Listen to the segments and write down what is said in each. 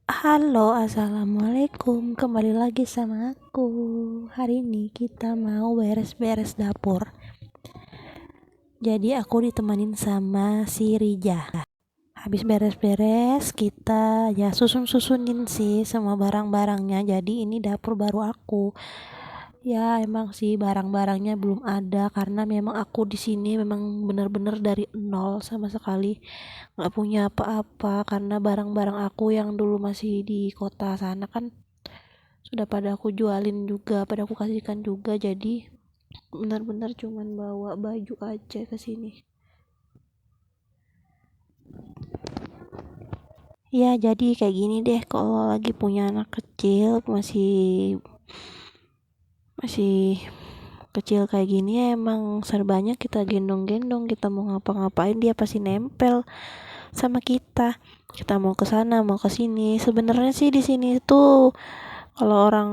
Halo, assalamualaikum. Kembali lagi sama aku. Hari ini kita mau beres-beres dapur. Jadi aku ditemenin sama si Rija. Habis beres-beres, kita ya susun-susunin sih semua barang-barangnya. Jadi ini dapur baru aku. Ya emang sih barang-barangnya belum ada karena memang aku di sini memang benar-benar dari nol sama sekali. Nggak punya apa-apa karena barang-barang aku yang dulu masih di kota sana kan sudah pada aku jualin juga, pada aku kasihkan juga, jadi benar-benar cuman bawa baju aja ke sini. Ya jadi kayak gini deh, kalau lagi punya anak kecil masih masih kecil kayak gini ya emang serbanya kita gendong-gendong, kita mau ngapa-ngapain dia pasti nempel sama kita mau ke sana mau ke sini. Sebenarnya sih di sini tuh kalau orang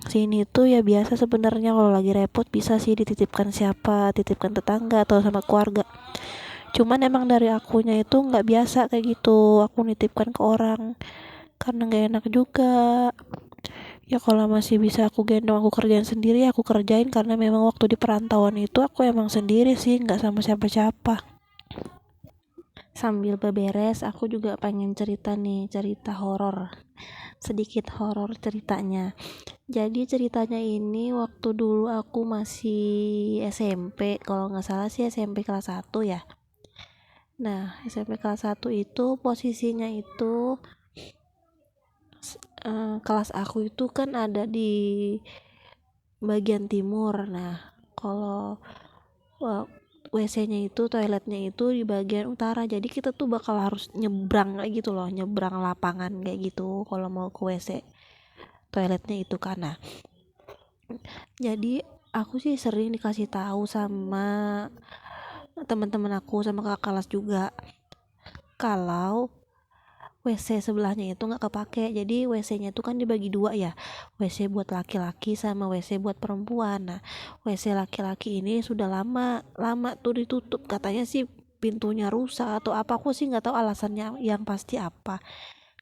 sini tuh ya biasa sebenarnya kalau lagi repot bisa sih dititipkan siapa, titipkan tetangga atau sama keluarga. Cuman emang dari akunya itu nggak biasa kayak gitu, aku nitipkan ke orang karena nggak enak juga. Ya kalau masih bisa aku gendong aku kerjain sendiri aku kerjain karena memang waktu di perantauan itu aku emang sendiri sih nggak sama siapa-siapa. Sambil beberes aku juga pengen cerita nih, cerita horor, sedikit horor ceritanya. Jadi ceritanya ini waktu dulu aku masih SMP, kalau nggak salah sih SMP kelas 1 ya. Nah, SMP kelas 1 itu posisinya itu kelas aku itu kan ada di bagian timur. Nah, kalau WC-nya itu, toiletnya itu di bagian utara. Jadi kita tuh bakal harus nyebrang kayak gitu loh, nyebrang lapangan kayak gitu kalau mau ke WC toiletnya itu kan. Nah, jadi aku sih sering dikasih tahu sama teman-teman aku sama kakak kelas juga kalau WC sebelahnya itu nggak kepake. Jadi WC-nya itu kan dibagi dua ya, WC buat laki-laki sama WC buat perempuan. Nah, WC laki-laki ini sudah lama lama tuh ditutup, katanya sih pintunya rusak atau apa, aku sih nggak tahu alasannya yang pasti apa,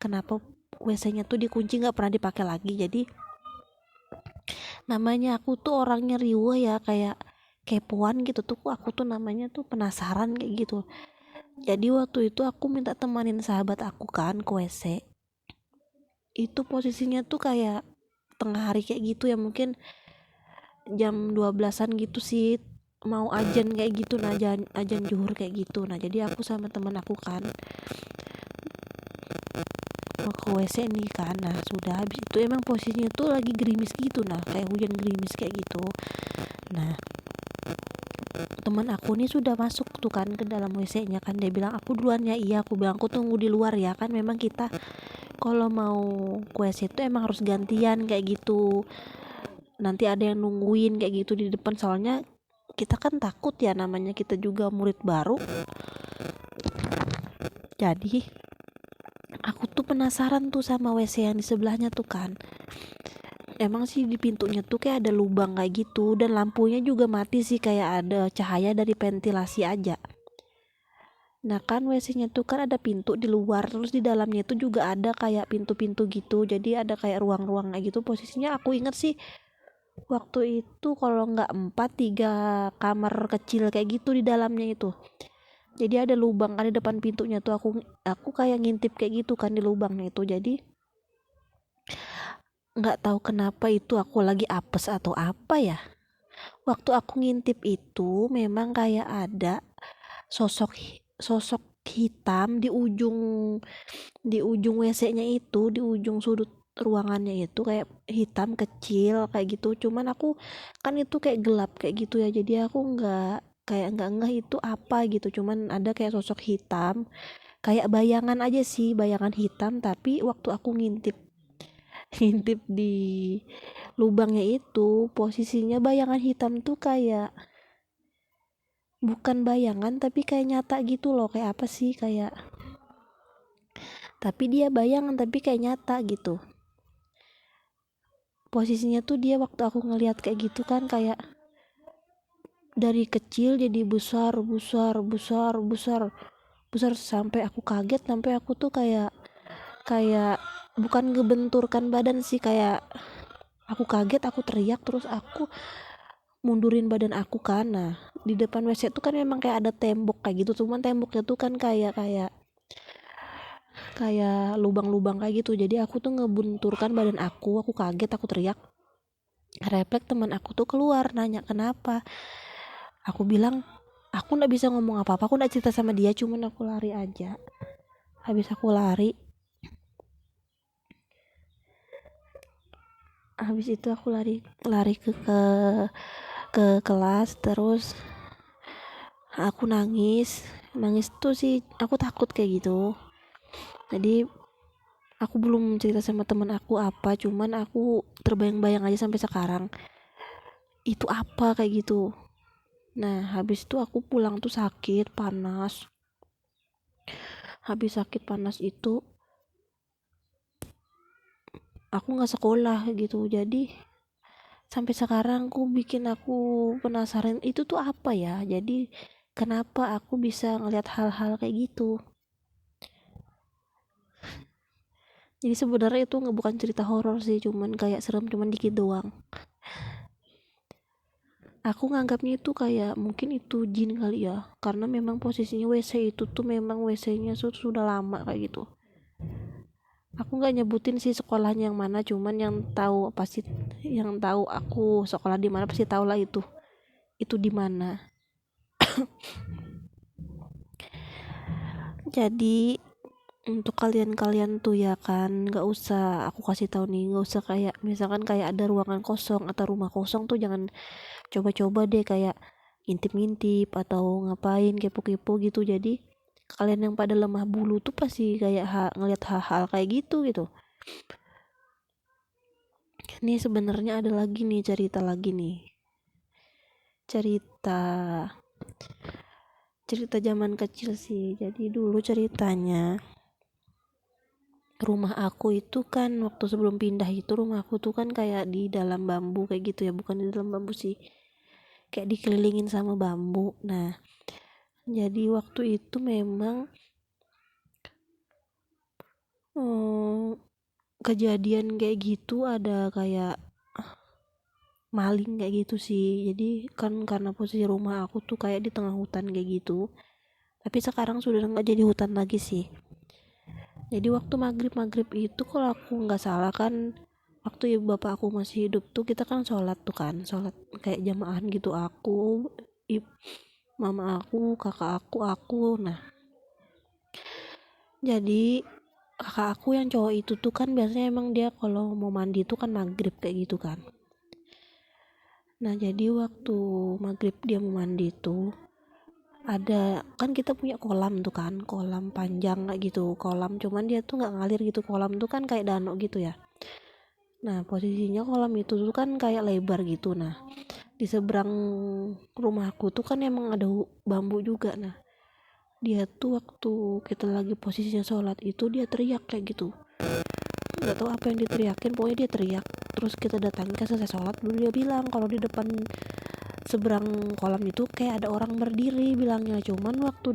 kenapa WC-nya tuh dikunci nggak pernah dipakai lagi. Jadi namanya aku tuh orangnya riweh ya, kayak kepoan gitu tuh, aku tuh namanya tuh penasaran kayak gitu. Jadi waktu itu aku minta temanin sahabat aku kan ke WC. Itu posisinya tuh kayak tengah hari kayak gitu ya, mungkin jam 12-an gitu sih, mau ajan kayak gitu. Nah, ajan ajan zuhur kayak gitu. Nah, jadi aku sama temen aku kan mau ke WC nih kan. Nah, sudah habis itu emang posisinya tuh lagi gerimis gitu, nah kayak hujan gerimis kayak gitu. Nah, teman aku nih sudah masuk tuh kan ke dalam WC-nya kan, dia bilang aku duluan ya. Iya, aku bilang aku tunggu di luar ya, kan memang kita kalau mau ke WC itu emang harus gantian kayak gitu, nanti ada yang nungguin kayak gitu di depan, soalnya kita kan takut ya, namanya kita juga murid baru. Jadi aku tuh penasaran tuh sama WC yang di sebelahnya tuh kan, emang sih di pintunya tuh kayak ada lubang kayak gitu, dan lampunya juga mati sih, kayak ada cahaya dari ventilasi aja. Nah kan WC-nya tuh kan ada pintu di luar, terus di dalamnya itu juga ada kayak pintu-pintu gitu, jadi ada kayak ruang-ruang kayak gitu. Posisinya aku inget sih waktu itu kalau nggak 4, 3 kamar kecil kayak gitu di dalamnya itu. Jadi ada lubang kan di depan pintunya tuh, aku kayak ngintip kayak gitu kan di lubangnya itu. Jadi nggak tahu kenapa itu aku lagi apes atau apa ya, waktu aku ngintip itu memang kayak ada sosok sosok hitam di ujung WC-nya itu, di ujung sudut ruangannya itu, kayak hitam kecil kayak gitu. Cuman aku kan itu kayak gelap kayak gitu ya, jadi aku nggak ngeh itu apa gitu. Cuman ada kayak sosok hitam, kayak bayangan aja sih, bayangan hitam. Tapi waktu aku ngintip ngintip di lubangnya itu, posisinya bayangan hitam tuh kayak bukan bayangan tapi kayak nyata gitu loh. Kayak apa sih, kayak, tapi dia bayangan tapi kayak nyata gitu. Posisinya tuh dia waktu aku ngelihat kayak gitu kan, kayak dari kecil jadi besar besar besar besar besar, sampai aku kaget, sampai aku tuh kayak kayak bukan ngebenturkan badan sih, kayak aku kaget, aku teriak, terus aku mundurin badan aku kan. Nah, di depan WC tuh kan memang kayak ada tembok kayak gitu, cuman temboknya tuh kan kayak kayak kayak lubang-lubang kayak gitu. Jadi aku tuh ngebunturkan badan aku kaget, aku teriak. Refleks teman aku tuh keluar nanya kenapa. Aku bilang aku nggak bisa ngomong apa-apa, aku nggak cerita sama dia, cuman aku lari aja. Habis aku lari, habis itu aku lari lari ke kelas, terus aku nangis tuh sih, aku takut kayak gitu. Jadi aku belum cerita sama teman aku apa, cuman aku terbayang-bayang aja sampai sekarang itu apa kayak gitu. Nah, habis itu aku pulang tuh sakit panas. Habis sakit panas itu aku nggak sekolah gitu. Jadi sampai sekarang aku penasaran itu tuh apa ya. Jadi kenapa aku bisa ngelihat hal-hal kayak gitu. Jadi sebenarnya itu nggak, bukan cerita horor sih, cuman kayak serem, cuman dikit doang. Aku nganggapnya itu kayak mungkin itu jin kali ya, karena memang posisinya WC itu tuh memang WC-nya sudah lama kayak gitu. Aku nggak nyebutin sih sekolahnya yang mana, cuman yang tahu pasti, yang tahu aku sekolah di mana pasti tahu lah itu di mana. Jadi untuk kalian-kalian tuh ya kan, nggak usah aku kasih tahu nih, nggak usah kayak misalkan kayak ada ruangan kosong atau rumah kosong tuh jangan coba-coba deh kayak ngintip-ngintip atau ngapain kepo-kepo gitu. Jadi kalian yang pada lemah bulu tuh pasti kayak ngelihat hal-hal kayak gitu. Ini sebenarnya ada lagi nih, cerita cerita zaman kecil sih. Jadi dulu ceritanya, rumah aku itu kan waktu sebelum pindah itu, rumah aku tuh kan kayak di dalam bambu kayak gitu ya, bukan di dalam bambu sih, kayak dikelilingin sama bambu. Nah, jadi waktu itu memang kejadian kayak gitu, ada kayak maling kayak gitu sih. Jadi kan karena posisi rumah aku tuh kayak di tengah hutan kayak gitu, tapi sekarang sudah nggak jadi hutan lagi sih. Jadi waktu maghrib itu kalau aku nggak salah kan, waktu ibu bapak aku masih hidup tuh kita kan sholat tuh kan, sholat kayak jamaah gitu, mama aku, kakak aku. Nah, jadi kakak aku yang cowok itu tuh kan biasanya emang dia kalau mau mandi tuh kan maghrib kayak gitu kan. Nah, jadi waktu maghrib dia mau mandi tuh ada kan, kita punya kolam tuh kan, kolam panjang kayak gitu, kolam cuman dia tuh nggak ngalir gitu, kolam tuh kan kayak danau gitu ya. Nah, posisinya kolam itu tuh kan kayak lebar gitu. Nah, di seberang rumahku tuh kan emang ada bambu juga. Nah, dia tuh waktu kita lagi posisinya sholat itu dia teriak kayak gitu, nggak tahu apa yang diteriakin, pokoknya dia teriak. Terus kita datangin ke selesai sholat, dulu dia bilang kalau di depan seberang kolam itu kayak ada orang berdiri bilangnya. Cuman waktu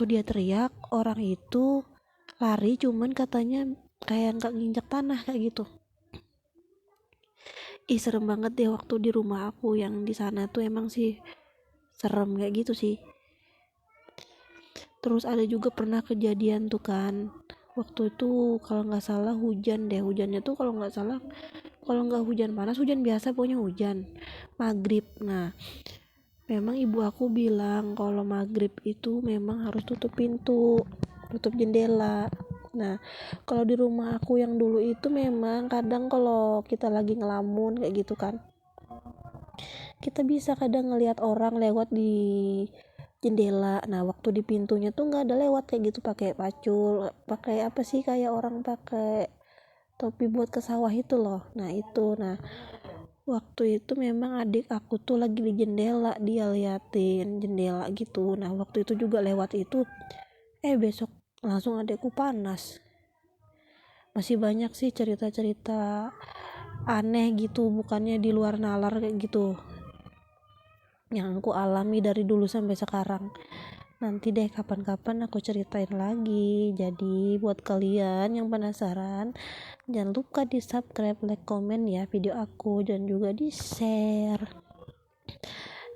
dia teriak, orang itu lari, cuman katanya kayak nggak nginjak tanah kayak gitu. Serem banget deh waktu di rumah aku yang di sana tuh, emang sih serem kayak gitu sih. Terus ada juga pernah kejadian tuh kan, waktu itu kalau nggak salah hujan deh, hujannya tuh kalau nggak salah, kalau nggak hujan panas, hujan biasa, pokoknya hujan maghrib. Nah, memang ibu aku bilang kalau maghrib itu memang harus tutup pintu, tutup jendela. Nah, kalau di rumah aku yang dulu itu memang kadang kalau kita lagi ngelamun kayak gitu kan, kita bisa kadang ngelihat orang lewat di jendela. Nah, waktu di pintunya tuh nggak ada lewat kayak gitu, pakai pacul, pakai apa sih, kayak orang pakai topi buat ke sawah itu loh. Nah, itu. Nah, waktu itu memang adik aku tuh lagi di jendela, dia liatin jendela gitu. Nah, waktu itu juga lewat itu, besok langsung adikku panas. Masih banyak sih cerita-cerita aneh gitu, bukannya di luar nalar kayak gitu, yang aku alami dari dulu sampai sekarang. Nanti deh kapan-kapan aku ceritain lagi. Jadi buat kalian yang penasaran, jangan lupa di subscribe, like, komen ya video aku, dan juga di share.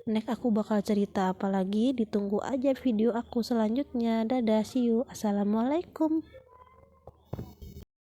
Next aku bakal cerita apa lagi, ditunggu aja video aku selanjutnya. Dadah, see you, assalamualaikum.